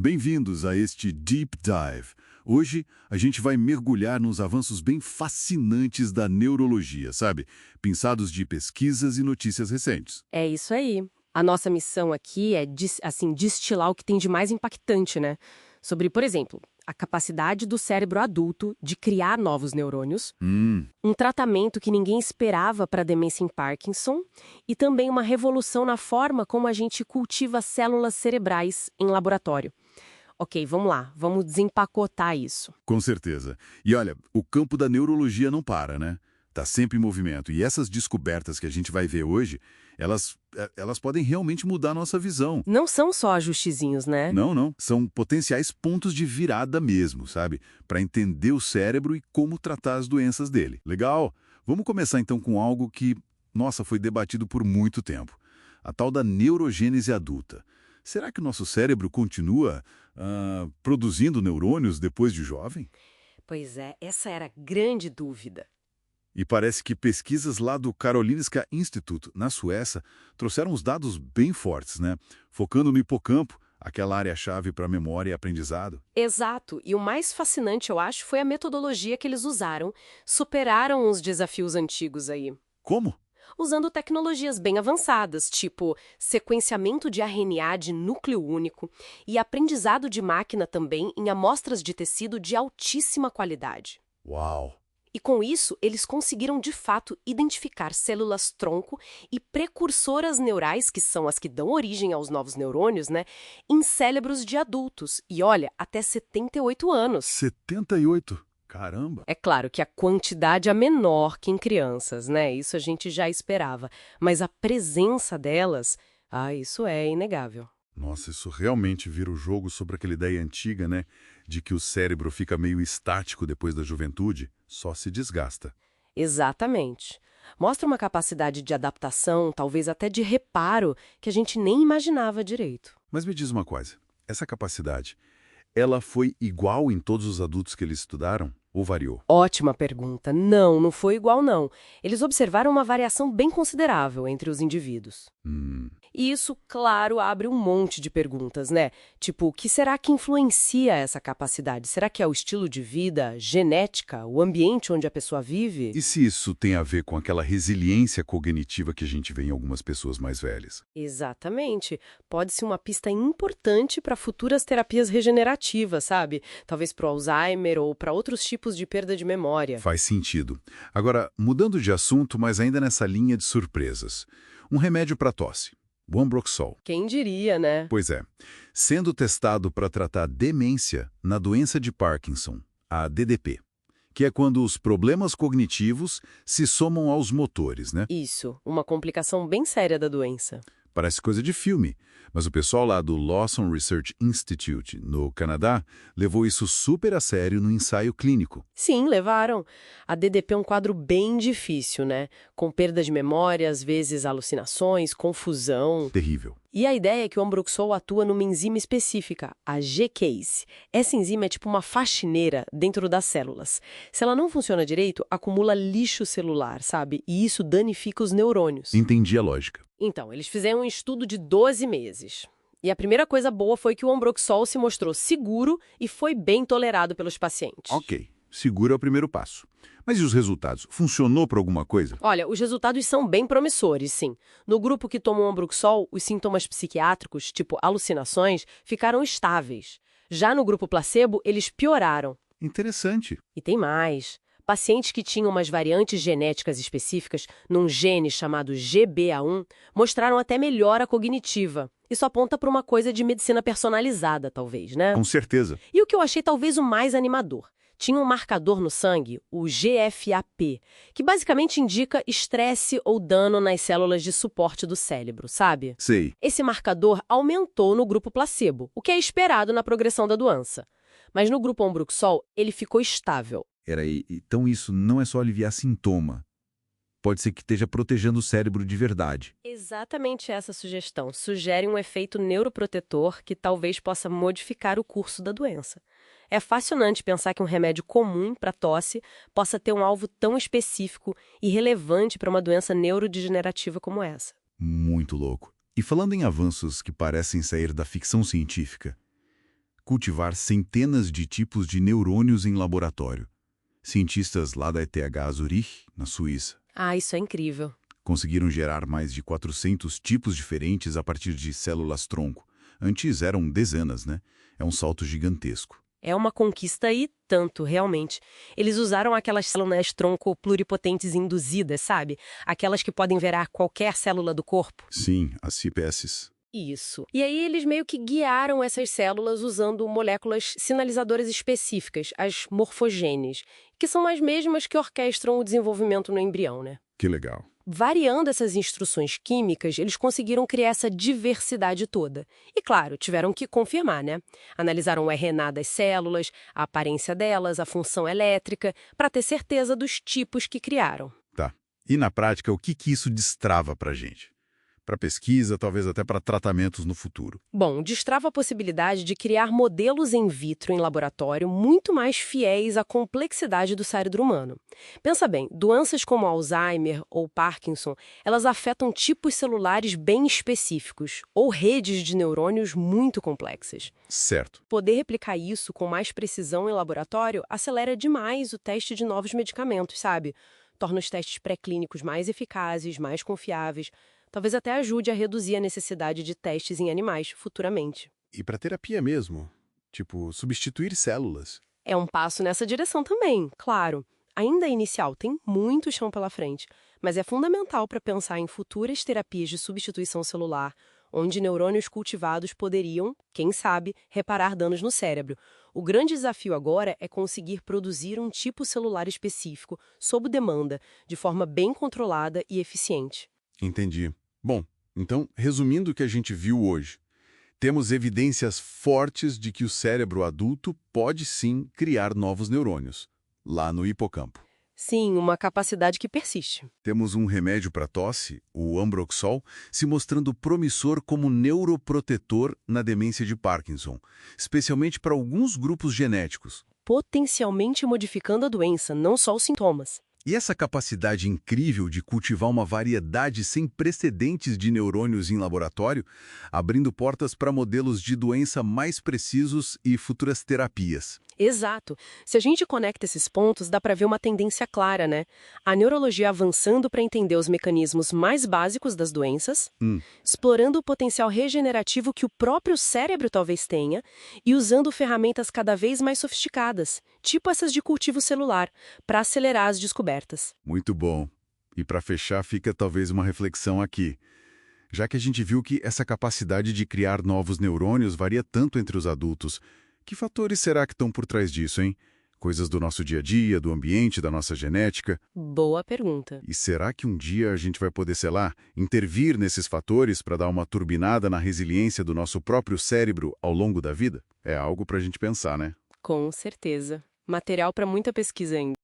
Bem-vindos a este Deep Dive. Hoje a gente vai mergulhar nos avanços bem fascinantes da neurologia, sabe? Pensados de pesquisas e notícias recentes. É isso aí. A nossa missão aqui é, destilar o que tem de mais impactante, né? Sobre, por exemplo, a capacidade do cérebro adulto de criar novos neurônios, um tratamento que ninguém esperava para a demência em Parkinson e também uma revolução na forma como a gente cultiva células cerebrais em laboratório. Ok, vamos lá, vamos desempacotar isso. Com certeza. E olha, o campo da neurologia não para, né? Tá sempre em movimento. E essas descobertas que a gente vai ver hoje, elas podem realmente mudar a nossa visão. Não são só ajustezinhos, né? Não, não. São potenciais pontos de virada mesmo, sabe? Para entender o cérebro e como tratar as doenças dele. Legal? Vamos começar então com algo que, nossa, foi debatido por muito tempo. A tal da neurogênese adulta. Será que o nosso cérebro continua produzindo neurônios depois de jovem? Pois é, essa era a grande dúvida. E parece que pesquisas lá do Karolinska Institute, na Suécia, trouxeram uns dados bem fortes, né? Focando no hipocampo, aquela área-chave para memória e aprendizado. Exato, e o mais fascinante, eu acho, foi a metodologia que eles usaram. Superaram os desafios antigos aí. Como? Usando tecnologias bem avançadas, tipo sequenciamento de RNA de núcleo único e aprendizado de máquina também em amostras de tecido de altíssima qualidade. Uau! E com isso, eles conseguiram de fato identificar células-tronco e precursoras neurais, que são as que dão origem aos novos neurônios, né, em cérebros de adultos. E olha, até 78 anos. 78? Caramba! É claro que a quantidade é menor que em crianças, né? Isso a gente já esperava. Mas a presença delas, isso é inegável. Nossa, isso realmente vira o jogo sobre aquela ideia antiga, né? De que o cérebro fica meio estático depois da juventude, só se desgasta. Exatamente. Mostra uma capacidade de adaptação, talvez até de reparo, que a gente nem imaginava direito. Mas me diz uma coisa, essa capacidade, ela foi igual em todos os adultos que eles estudaram ou variou? Ótima pergunta. Não, não foi igual, não. Eles observaram uma variação bem considerável entre os indivíduos. E isso, claro, abre um monte de perguntas, né? Tipo, o que será que influencia essa capacidade? Será que é o estilo de vida, genética, o ambiente onde a pessoa vive? E se isso tem a ver com aquela resiliência cognitiva que a gente vê em algumas pessoas mais velhas? Exatamente. Pode ser uma pista importante para futuras terapias regenerativas, sabe? Talvez para o Alzheimer ou para outros tipos de perda de memória. Faz sentido. Agora, mudando de assunto, mas ainda nessa linha de surpresas. Um remédio para tosse. O Ambroxol. Quem diria, né? Pois é. Sendo testado para tratar demência na doença de Parkinson, a DDP, que é quando os problemas cognitivos se somam aos motores, né? Isso, uma complicação bem séria da doença. Parece coisa de filme, mas o pessoal lá do Lawson Research Institute, no Canadá, levou isso super a sério no ensaio clínico. Sim, levaram. A DDP é um quadro bem difícil, né? Com perda de memória, às vezes alucinações, confusão. Terrível. E a ideia é que o Ambroxol atua numa enzima específica, a GCase. Essa enzima é tipo uma faxineira dentro das células. Se ela não funciona direito, acumula lixo celular, sabe? E isso danifica os neurônios. Entendi a lógica. Então, eles fizeram um estudo de 12 meses. E a primeira coisa boa foi que o Ambroxol se mostrou seguro e foi bem tolerado pelos pacientes. Ok, seguro é o primeiro passo. Mas e os resultados? Funcionou para alguma coisa? Olha, os resultados são bem promissores, sim. No grupo que tomou Ambroxol, os sintomas psiquiátricos, tipo alucinações, ficaram estáveis. Já no grupo placebo, eles pioraram. Interessante. E tem mais. Pacientes que tinham umas variantes genéticas específicas, num gene chamado GBA1, mostraram até melhora cognitiva. Isso aponta para uma coisa de medicina personalizada, talvez, né? Com certeza. E o que eu achei talvez o mais animador. Tinha um marcador no sangue, o GFAP, que basicamente indica estresse ou dano nas células de suporte do cérebro, sabe? Sei. Esse marcador aumentou no grupo placebo, o que é esperado na progressão da doença. Mas no grupo Ambroxol, ele ficou estável. Peraí, então isso não é só aliviar sintoma. Pode ser que esteja protegendo o cérebro de verdade. Exatamente essa sugestão. Sugere um efeito neuroprotetor que talvez possa modificar o curso da doença. É fascinante pensar que um remédio comum para tosse possa ter um alvo tão específico e relevante para uma doença neurodegenerativa como essa. Muito louco. E falando em avanços que parecem sair da ficção científica, cultivar centenas de tipos de neurônios em laboratório. Cientistas lá da ETH Zurich, na Suíça, Ah, isso é incrível. conseguiram gerar mais de 400 tipos diferentes a partir de células-tronco. Antes eram dezenas, né? É um salto gigantesco. É uma conquista e tanto, realmente. Eles usaram aquelas células-tronco pluripotentes induzidas, sabe? Aquelas que podem virar qualquer célula do corpo. Sim, as CPS. Isso. E aí eles meio que guiaram essas células usando moléculas sinalizadoras específicas, as morfogenes, que são as mesmas que orquestram o desenvolvimento no embrião, né? Que legal. Variando essas instruções químicas, eles conseguiram criar essa diversidade toda. E, claro, tiveram que confirmar, né? Analisaram o RNA das células, a aparência delas, a função elétrica, para ter certeza dos tipos que criaram. Tá. E na prática, o que isso destrava pra gente? Para pesquisa, talvez até para tratamentos no futuro. Bom, destrava a possibilidade de criar modelos in vitro em laboratório muito mais fiéis à complexidade do cérebro humano. Pensa bem, doenças como Alzheimer ou Parkinson, elas afetam tipos celulares bem específicos, ou redes de neurônios muito complexas. Certo. Poder replicar isso com mais precisão em laboratório acelera demais o teste de novos medicamentos, sabe? Torna os testes pré-clínicos mais eficazes, mais confiáveis. Talvez até ajude a reduzir a necessidade de testes em animais futuramente. E para terapia mesmo, tipo, substituir células. É um passo nessa direção também, claro. Ainda é inicial, tem muito chão pela frente, mas é fundamental para pensar em futuras terapias de substituição celular, onde neurônios cultivados poderiam, quem sabe, reparar danos no cérebro. O grande desafio agora é conseguir produzir um tipo celular específico, sob demanda, de forma bem controlada e eficiente. Entendi. Bom, então, resumindo o que a gente viu hoje, temos evidências fortes de que o cérebro adulto pode sim criar novos neurônios, lá no hipocampo. Sim, uma capacidade que persiste. Temos um remédio para tosse, o Ambroxol, se mostrando promissor como neuroprotetor na demência de Parkinson, especialmente para alguns grupos genéticos. Potencialmente modificando a doença, não só os sintomas. E essa capacidade incrível de cultivar uma variedade sem precedentes de neurônios em laboratório, abrindo portas para modelos de doença mais precisos e futuras terapias. Exato. Se a gente conecta esses pontos, dá para ver uma tendência clara, né? A neurologia avançando para entender os mecanismos mais básicos das doenças, explorando o potencial regenerativo que o próprio cérebro talvez tenha e usando ferramentas cada vez mais sofisticadas, tipo essas de cultivo celular, para acelerar as descobertas. Muito bom. E para fechar, fica talvez uma reflexão aqui. Já que a gente viu que essa capacidade de criar novos neurônios varia tanto entre os adultos, que fatores será que estão por trás disso, hein? Coisas do nosso dia a dia, do ambiente, da nossa genética? Boa pergunta. E será que um dia a gente vai poder, sei lá, intervir nesses fatores para dar uma turbinada na resiliência do nosso próprio cérebro ao longo da vida? É algo para a gente pensar, né? Com certeza. Material para muita pesquisa ainda.